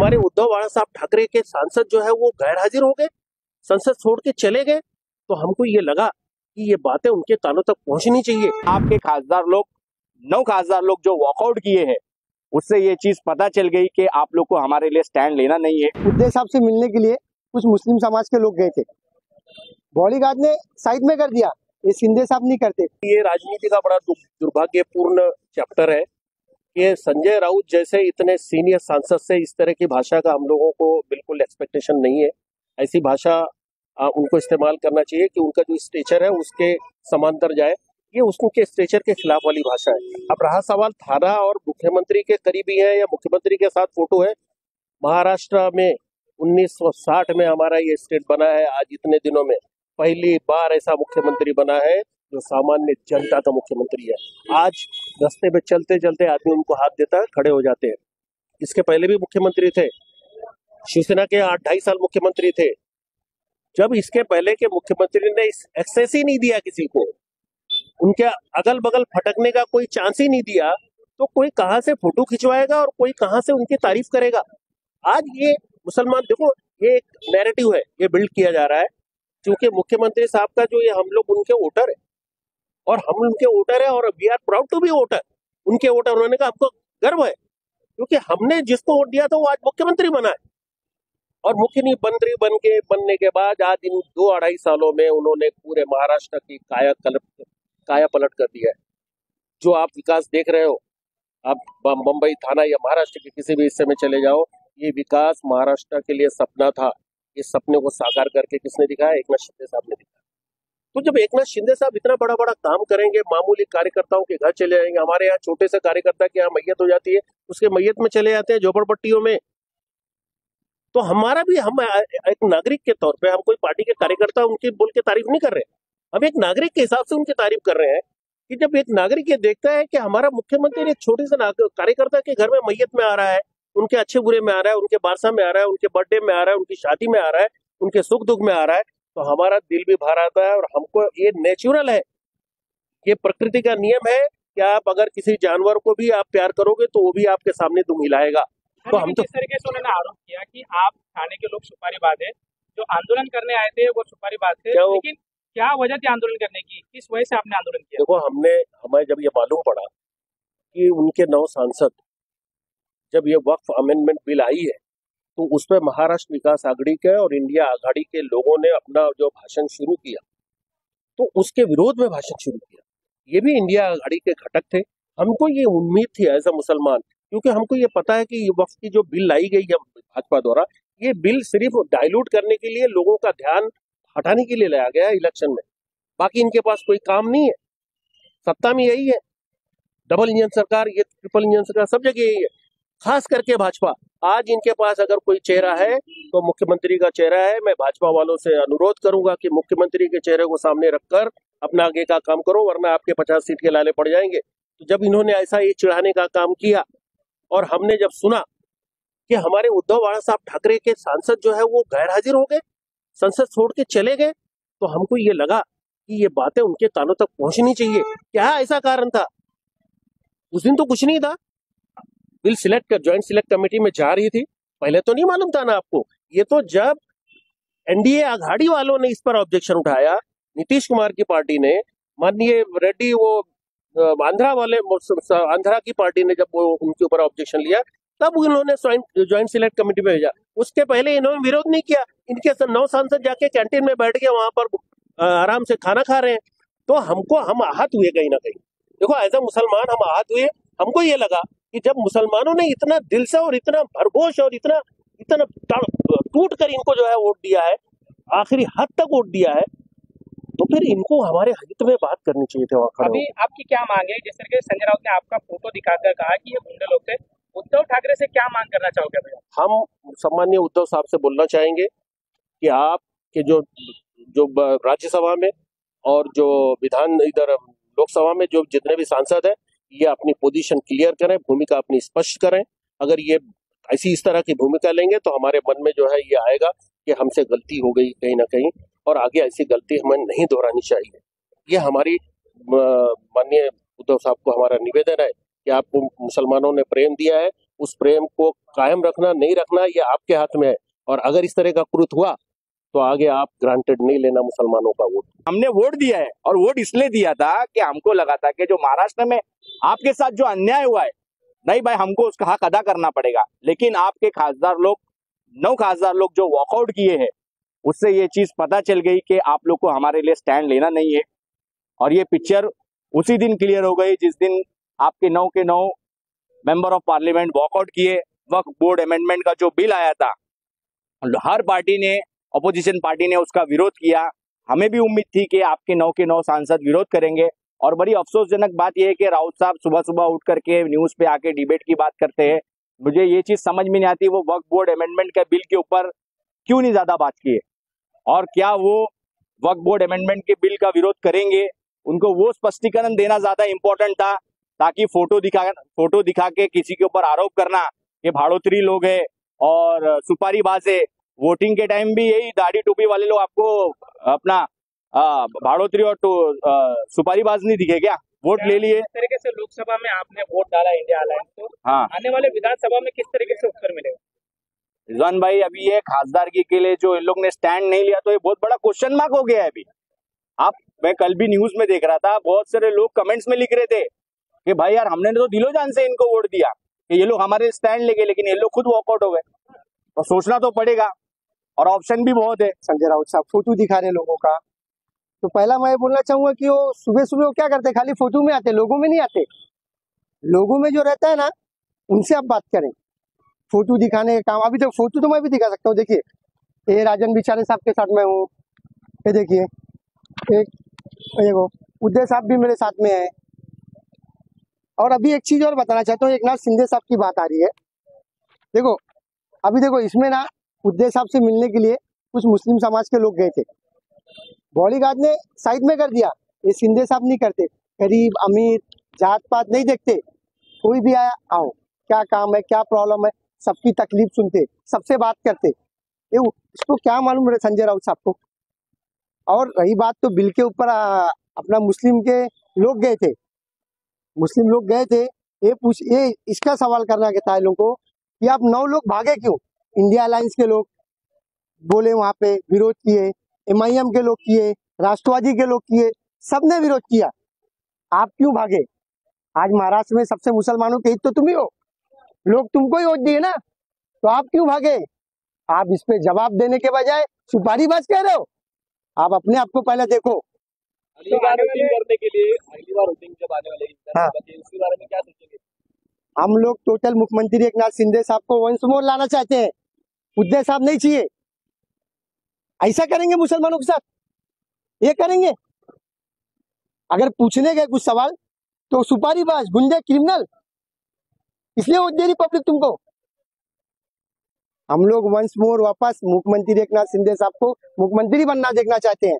हमारे उद्धव बाला साहब ठाकरे के सांसद जो है वो गैर हाजिर हो गए, संसद छोड़ के चले गए, तो हमको ये लगा कि ये बातें उनके कानों तक पहुंचनी चाहिए। आपके खासदार लोग 9 खासदार लोग जो वॉकआउट किए हैं, उससे ये चीज पता चल गई कि आप लोग को हमारे लिए स्टैंड लेना नहीं है। उद्धव साहब से मिलने के लिए कुछ मुस्लिम समाज के लोग गए थे, बॉडीगार्ड ने साइड में कर दिया, ये शिंदे साहब नहीं करते। ये राजनीति का बड़ा दुर्भाग्यपूर्ण चैप्टर है कि संजय राउत जैसे इतने सीनियर सांसद से इस तरह की भाषा का हम लोगों को बिल्कुल एक्सपेक्टेशन नहीं है। ऐसी भाषा उनको इस्तेमाल करना चाहिए कि उनका जो स्टेचर है उसके समांतर जाए, ये उनके स्टेचर के खिलाफ वाली भाषा है। अब रहा सवाल थाना और मुख्यमंत्री के करीबी है या मुख्यमंत्री के साथ फोटो है। महाराष्ट्र में 1960 में हमारा ये स्टेट बना है, आज इतने दिनों में पहली बार ऐसा मुख्यमंत्री बना है जो सामान्य जनता का मुख्यमंत्री है। आज रास्ते पे चलते चलते आदमी उनको हाथ देता है, खड़े हो जाते हैं। इसके पहले भी मुख्यमंत्री थे, शिवसेना के 8-2.5 साल मुख्यमंत्री थे। जब इसके पहले के मुख्यमंत्री ने एक्सेस ही नहीं दिया किसी को, उनके अगल बगल फटकने का कोई चांस ही नहीं दिया, तो कोई कहां से फोटो खिंचवाएगा और कोई कहां से उनकी तारीफ करेगा। आज ये मुसलमान, देखो ये एक नैरेटिव है, ये बिल्ड किया जा रहा है क्योंकि मुख्यमंत्री साहब का जो ये हम लोग उनके वोटर है और हम उनके वोटर है और we are proud to be voter, उनके वोटर। उन्होंने कहा हमको गर्व है क्योंकि हमने जिसको वोट दिया था वो आज मुख्यमंत्री बना है, और मुख्यमंत्री बनने के बाद आज इन 2-2.5 सालों में उन्होंने पूरे महाराष्ट्र की काया पलट कर दिया है। जो आप विकास देख रहे हो, आप मुंबई थाना या महाराष्ट्र के किसी भी हिस्से में चले जाओ, ये विकास महाराष्ट्र के लिए सपना था। इस सपने को साकार करके किसने दिखाया? एकनाथ शिंदे साहब ने दिखाया। तो जब एकनाथ शिंदे साहब इतना बड़ा बड़ा काम करेंगे, मामूली कार्यकर्ताओं के घर चले जाएंगे, हमारे यहाँ छोटे से कार्यकर्ता के यहाँ मैयत हो जाती है, उसके मैयत में चले जाते हैं झोपड़पट्टियों में, तो हमारा भी, हम एक नागरिक के तौर पे, हम कोई पार्टी के कार्यकर्ता उनकी बोल के तारीफ नहीं कर रहे, हम एक नागरिक के हिसाब से उनकी तारीफ कर रहे हैं कि जब एक नागरिक ये देखता है कि हमारा मुख्यमंत्री एक छोटे से कार्यकर्ता के घर में मैयत में आ रहा है, उनके अच्छे बुरे में आ रहा है, उनके बारसा में आ रहा है, उनके बर्थडे में आ रहा है, उनकी शादी में आ रहा है, उनके सुख दुख में आ रहा है, तो हमारा दिल भी भर आता है। और हमको ये नेचुरल है, ये प्रकृति का नियम है कि आप अगर किसी जानवर को भी आप प्यार करोगे तो वो भी आपके सामने दुम हिलाएगा। तो हम तो इस तरीके से उन्होंने आरोप किया कि आप थाने के लोग सुपारीबाज है, जो आंदोलन करने आए थे वो सुपारीबाज थे, लेकिन क्या वजह थी आंदोलन करने की, किस वजह से आपने आंदोलन किया? देखो, हमें जब ये मालूम पड़ा कि उनके 9 सांसद, जब ये वक्फ अमेंडमेंट बिल आई है तो उसमें महाराष्ट्र विकास आघाड़ी के और इंडिया आघाड़ी के लोगों ने अपना जो भाषण शुरू किया, तो उसके विरोध में भाषण शुरू किया। ये भी इंडिया आघाड़ी के घटक थे। हमको ये उम्मीद थी एज अ मुसलमान, क्योंकि हमको ये पता है कि ये वक्फ की जो बिल लाई गई है भाजपा द्वारा, ये बिल सिर्फ डाइल्यूट करने के लिए, लोगों का ध्यान हटाने के लिए लाया गया है इलेक्शन में। बाकी इनके पास कोई काम नहीं है, सत्ता में यही है, डबल इंजन सरकार, ये ट्रिपल इंजन सरकार, सब जगह यही है। खास करके भाजपा, आज इनके पास अगर कोई चेहरा है तो मुख्यमंत्री का चेहरा है। मैं भाजपा वालों से अनुरोध करूंगा कि मुख्यमंत्री के चेहरे को सामने रखकर अपना आगे का काम करो, वरना आपके 50 सीट के लाले पड़ जाएंगे। तो जब इन्होंने ऐसा ये चिढ़ाने का काम किया और हमने जब सुना कि हमारे उद्धव बाला साहब ठाकरे के सांसद जो है वो गैर हाजिर हो गए, संसद छोड़ के चले गए, तो हमको ये लगा कि ये बातें उनके कानों तक पहुंचनी चाहिए। क्या ऐसा कारण था? उस दिन तो कुछ नहीं था, बिल ज्वाइंट सिलेक्ट कमेटी में जा रही थी, पहले तो नहीं मालूम था ना आपको। ये तो जब एनडीए आघाड़ी वालों ने इस पर ऑब्जेक्शन उठाया, नीतीश कुमार की पार्टी ने, माननीय रेड्डी, वो आंध्रा की पार्टी ने जब वो उनके ऊपर ऑब्जेक्शन लिया, तब उन्होंने ज्वाइंट सिलेक्ट कमेटी में भेजा। उसके पहले इन्होंने विरोध नहीं किया। इनके 9 सांसद जाके कैंटीन में बैठ के वहां पर आराम से खाना खा रहे हैं। तो हम आहत हुए कहीं ना कहीं। देखो, एज अ मुसलमान हम आहत हुए। हमको ये लगा कि जब मुसलमानों ने इतना दिल से और इतना भरघोष और इतना टूट कर इनको जो है वोट दिया है, आखिरी हद तक वोट दिया है, तो फिर इनको हमारे हित में बात करनी चाहिए थी वहाँ। अभी आपकी क्या मांग है? जिस तरीके से संजय राउत ने आपका फोटो दिखाकर कहा कि ये गुंडे लोग थे, उद्धव ठाकरे से क्या मांग करना चाहोगे भैया? हम सम्मानीय उद्धव साहब से बोलना चाहेंगे कि आपके जो राज्यसभा में और जो इधर लोकसभा में जो जितने भी सांसद है, ये अपनी पोजीशन क्लियर करें, भूमिका अपनी स्पष्ट करें। अगर ये इस तरह की भूमिका लेंगे तो हमारे मन में जो है ये आएगा कि हमसे गलती हो गई कहीं ना कहीं, और आगे ऐसी गलती हमें नहीं दोहरानी चाहिए। ये हमारी माननीय उद्धव साहब को हमारा निवेदन है कि आपको मुसलमानों ने प्रेम दिया है, उस प्रेम को कायम रखना नहीं रखना ये आपके हाथ में है। और अगर इस तरह का कृत्य हुआ तो आगे आप ग्रांटेड नहीं लेना मुसलमानों का वोट। हमने वोट दिया है और वोट इसलिए दिया था कि हमको लगा था कि जो महाराष्ट्र में आपके साथ जो अन्याय हुआ है, नहीं भाई हमको उसका हक अदा करना पड़ेगा। लेकिन आपके खासदार लोग 9 खासदार लोग जो वॉकआउट किए हैं, उससे ये चीज पता चल गई कि आप लोग को हमारे लिए स्टैंड लेना नहीं है। और ये पिक्चर उसी दिन क्लियर हो गई जिस दिन आपके 9 के 9 मेंबर ऑफ पार्लियामेंट वॉकआउट किए। वक्फ बोर्ड अमेंडमेंट का जो बिल आया था, हर पार्टी ने, अपोजिशन पार्टी ने उसका विरोध किया। हमें भी उम्मीद थी कि आपके 9 के 9 सांसद विरोध करेंगे। और बड़ी अफसोसजनक बात यह है कि राउत साहब सुबह सुबह उठ करके न्यूज पे आके डिबेट की बात करते हैं। मुझे ये चीज समझ में नहीं आती वो वक्फ बोर्ड अमेंडमेंट के बिल के ऊपर क्यों नहीं ज्यादा बात किए, और क्या वो वक्फ बोर्ड अमेंडमेंट के बिल का विरोध करेंगे। उनको वो स्पष्टीकरण देना ज्यादा इंपॉर्टेंट था, ताकि फोटो दिखा के किसी के ऊपर आरोप करना कि भाड़ोतरी लोग है और सुपारीबाज है। वोटिंग के टाइम भी यही दाढ़ी टोपी वाले लोग आपको अपना भाड़ोतरी और सुपारीबाज नहीं दिखे क्या? वोट ले लिए। किस तरीके से लोकसभा में आपने वोट डाला इंडिया अलायंस को, हाँ, आने वाले विधानसभा में किस तरीके से उत्तर मिलेगा? रिजवान भाई, अभी ये खासदारगी के लिए जो इन लोग ने स्टैंड नहीं लिया तो ये बहुत बड़ा क्वेश्चन मार्क हो गया है अभी। मैं कल भी न्यूज में देख रहा था, बहुत सारे लोग कमेंट्स में लिख रहे थे कि भाई यार हमने तो दिलो जान से इनको वोट दिया कि ये लोग हमारे स्टैंड लेके, लेकिन ये लोग खुद वॉकआउट हो गए। तो सोचना तो पड़ेगा, और ऑप्शन भी बहुत है। संजय राउत साहब फोटो दिखा रहे लोगों का, तो पहला मैं बोलना चाहूंगा कि वो सुबह सुबह वो क्या करते हैं, खाली फोटो में आते, लोगों में नहीं आते। लोगों में जो रहता है ना, उनसे आप बात करें। फोटो दिखाने का काम, अभी तो फोटो तो मैं भी दिखा सकता हूँ। देखिए ये राजन बिचारे साहब के साथ मैं हूँ, ये देखिए एक देखो उदय साहब भी मेरे साथ में है। और अभी एक चीज और बताना चाहता हूँ, एकनाथ शिंदे साहब की बात आ रही है। देखो अभी देखो इसमें ना उदय साहब से मिलने के लिए कुछ मुस्लिम समाज के लोग गए थे, बॉडीगार्ड ने साइड में कर दिया। ये शिंदे साहब नहीं करते, गरीब अमीर जात पात नहीं देखते, कोई भी आया आओ क्या काम है क्या प्रॉब्लम है, सबकी तकलीफ सुनते, सबसे बात करते। ये इसको क्या मालूम है संजय राउत साहब को। और रही बात तो बिल के ऊपर, अपना मुस्लिम के लोग गए थे, मुस्लिम लोग गए थे, ये इसका सवाल करना था लोगों को कि आप 9 लोग भागे क्यों। इंडिया अलायंस के लोग बोले, वहां पे विरोध किए, MIM के लोग किए, राष्ट्रवादी के लोग किए, सबने विरोध किया। आप क्यों भागे? आज महाराष्ट्र में सबसे मुसलमानों के हित तो तुम ही हो, लोग तुमको ही वोट दिए ना, तो आप क्यों भागे? आप इस पे जवाब देने के बजाय सुपारीबाज कह रहे हो। आप अपने आप को पहले देखो। अगली बार वोटिंग करने के लिए, अगली बार वोटिंग जब आने वाले हाँ। उसके बारे में क्या सोचेंगे? हम लोग टोटल मुख्यमंत्री एकनाथ शिंदे साहब को वंस मोर लाना चाहते हैं, उदय साहब नहीं चाहिए। ऐसा करेंगे मुसलमानों के साथ, ये करेंगे। अगर पूछने गए कुछ सवाल तो सुपारीबाज, गुंडे, क्रिमिनल, इसलिए वोट दे रही पब्लिक तुमको। हम लोग वंस मोर वापस मुख्यमंत्री एकनाथ शिंदे साहब को मुख्यमंत्री बनना देखना चाहते हैं।